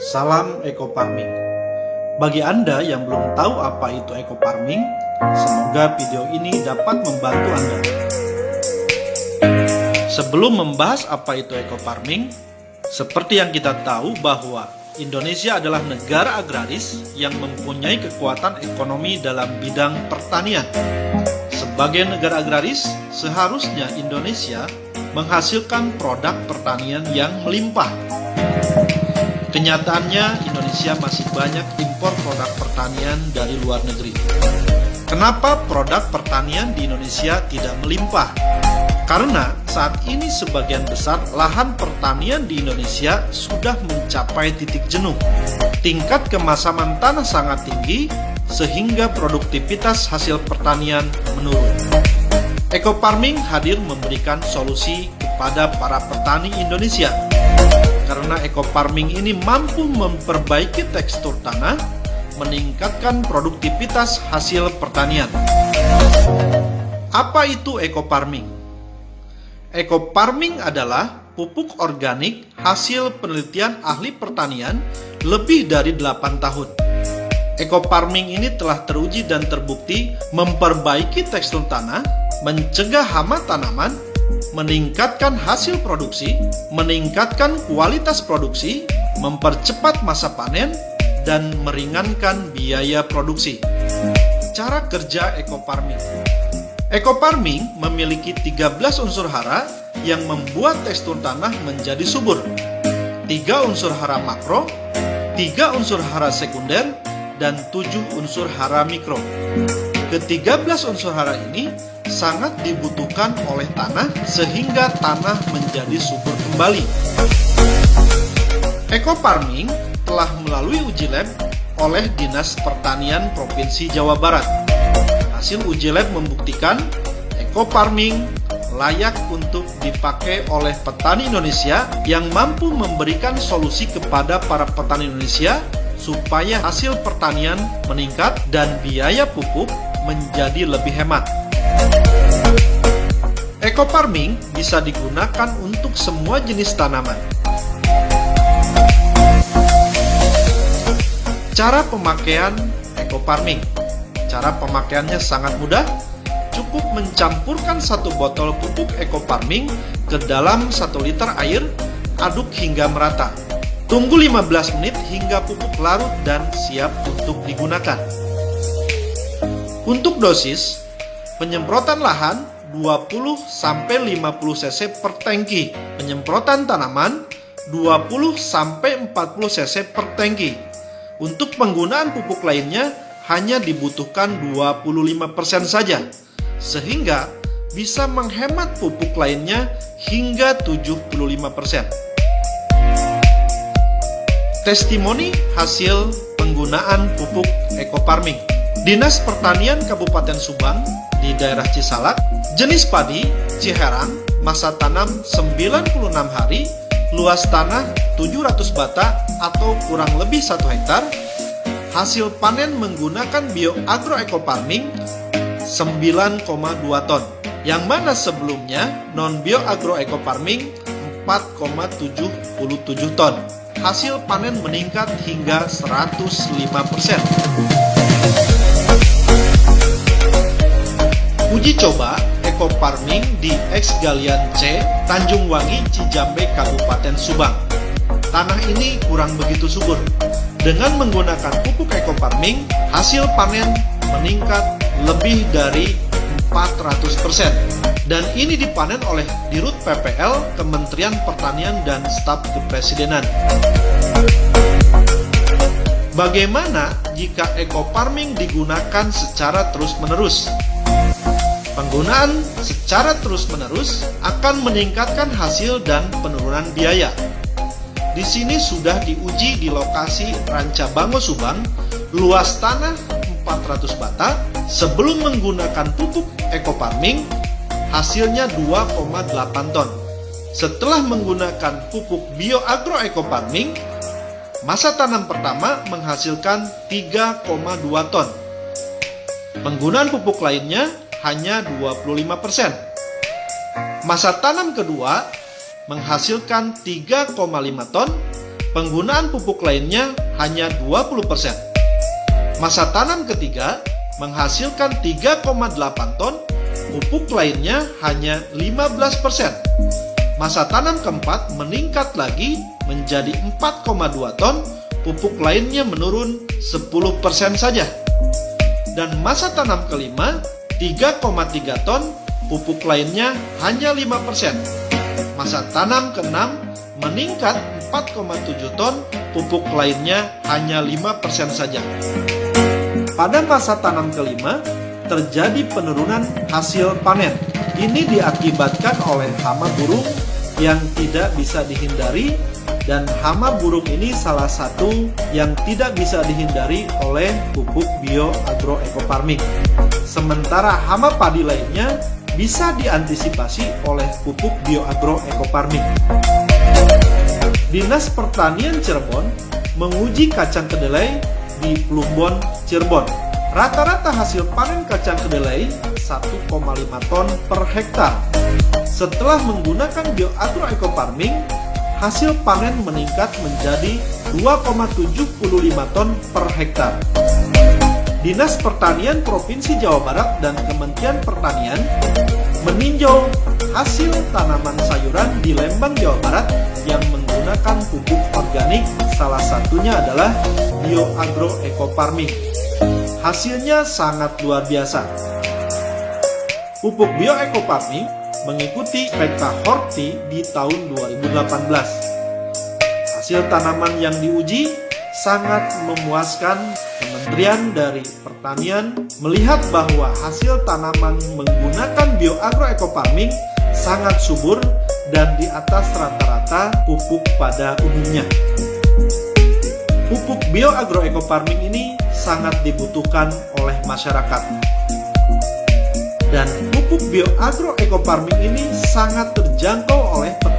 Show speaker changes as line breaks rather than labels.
Salam Eco Farming. Bagi Anda yang belum tahu apa itu Eco Farming, semoga video ini dapat membantu Anda. Sebelum membahas apa itu Eco Farming, seperti yang kita tahu bahwa Indonesia adalah negara agraris yang mempunyai kekuatan ekonomi dalam bidang pertanian. Sebagai negara agraris, seharusnya Indonesia menghasilkan produk pertanian yang melimpah. Kenyataannya, Indonesia masih banyak impor produk pertanian dari luar negeri. Kenapa produk pertanian di Indonesia tidak melimpah? Karena saat ini sebagian besar lahan pertanian di Indonesia sudah mencapai titik jenuh. Tingkat kemasaman tanah sangat tinggi, sehingga produktivitas hasil pertanian menurun. Eco Farming hadir memberikan solusi kepada para petani Indonesia. Karena Eco Farming ini mampu memperbaiki tekstur tanah, meningkatkan produktivitas hasil pertanian. Apa itu Eco Farming? Eco Farming adalah pupuk organik hasil penelitian ahli pertanian lebih dari 8 tahun. Eco Farming ini telah teruji dan terbukti memperbaiki tekstur tanah, mencegah hama tanaman, meningkatkan hasil produksi, meningkatkan kualitas produksi, mempercepat masa panen, dan meringankan biaya produksi. Cara kerja Eco Farming. Eco Farming memiliki 13 unsur hara yang membuat tekstur tanah menjadi subur. 3 unsur hara makro, 3 unsur hara sekunder, dan 7 unsur hara mikro. Ke-13 unsur hara ini sangat dibutuhkan oleh tanah sehingga tanah menjadi subur kembali. Eco Farming telah melalui uji lab oleh Dinas Pertanian Provinsi Jawa Barat. Hasil uji lab membuktikan Eco Farming layak untuk dipakai oleh petani Indonesia yang mampu memberikan solusi kepada para petani Indonesia supaya hasil pertanian meningkat dan biaya pupuk menjadi lebih hemat. Eco Farming bisa digunakan untuk semua jenis tanaman. Cara pemakaian Eco Farming. Cara pemakaiannya sangat mudah. Cukup mencampurkan 1 botol pupuk Eco Farming ke dalam 1 liter air, aduk hingga merata. Tunggu 15 menit hingga pupuk larut dan siap untuk digunakan. Untuk dosis, penyemprotan lahan 20-50 cc per tangki, penyemprotan tanaman 20-40 cc per tangki. Untuk penggunaan pupuk lainnya hanya dibutuhkan 25% saja, sehingga bisa menghemat pupuk lainnya hingga 75%. Testimoni hasil penggunaan pupuk Eco Farming. Dinas Pertanian Kabupaten Subang di daerah Cisalak, jenis padi Ciherang, masa tanam 96 hari, luas tanah 700 bata atau kurang lebih 1 hektar, hasil panen menggunakan BioAgro Eco Farming 9,2 ton, yang mana sebelumnya non BioAgro Eco Farming 4,77 ton. Hasil panen meningkat hingga 105%. Uji coba Eco Farming di X Galian C, Tanjung Wangi, Cijambe, Kabupaten Subang. Tanah ini kurang begitu subur. Dengan menggunakan pupuk Eco Farming, hasil panen meningkat lebih dari 400%. Dan ini dipanen oleh Dirut PPL, Kementerian Pertanian dan Staf Kepresidenan. Bagaimana jika Eco Farming digunakan secara terus-menerus? Penggunaan secara terus-menerus akan meningkatkan hasil dan penurunan biaya. Di sini sudah diuji di lokasi Rancabango Subang, luas tanah 400 bata. Sebelum menggunakan pupuk Eco Farming, hasilnya 2,8 ton. Setelah menggunakan pupuk BioAgro Eco Farming, masa tanam pertama menghasilkan 3,2 ton. Penggunaan pupuk lainnya hanya 25%. Masa tanam kedua menghasilkan 3,5 ton Penggunaan pupuk lainnya hanya 20%. Masa tanam ketiga menghasilkan 3,8 ton, pupuk lainnya hanya 15%. Masa tanam keempat meningkat lagi menjadi 4,2 ton, pupuk lainnya menurun 10% saja. Dan masa tanam kelima 3,3 ton, pupuk lainnya hanya 5%. Masa tanam keenam meningkat 4,7 ton, pupuk lainnya hanya 5% saja. Pada masa tanam kelima, terjadi penurunan hasil panen. Ini diakibatkan oleh hama burung yang tidak bisa dihindari, dan hama burung ini salah satu yang tidak bisa dihindari oleh pupuk bioagroecofarming. Sementara hama padi lainnya bisa diantisipasi oleh pupuk bioagroecofarming. Dinas Pertanian Cirebon menguji kacang kedelai di Plumbon, Cirebon. Rata-rata hasil panen kacang kedelai 1,5 ton per hektar. Setelah menggunakan bioagroecofarming, hasil panen meningkat menjadi 2,75 ton per hektar. Dinas Pertanian Provinsi Jawa Barat dan Kementerian Pertanian meninjau hasil tanaman sayuran di Lembang, Jawa Barat yang menggunakan pupuk organik, salah satunya adalah bioagroecofarming. Hasilnya sangat luar biasa. Pupuk bioecofarming mengikuti Peta Horti di tahun 2018. Hasil tanaman yang diuji sangat memuaskan. Kementerian dari Pertanian melihat bahwa hasil tanaman menggunakan bioagroecofarming sangat subur dan di atas rata-rata pupuk pada umumnya. Pupuk bioagroecofarming ini sangat dibutuhkan oleh masyarakat. Dan pupuk bioagroecofarming ini sangat terjangkau oleh petani.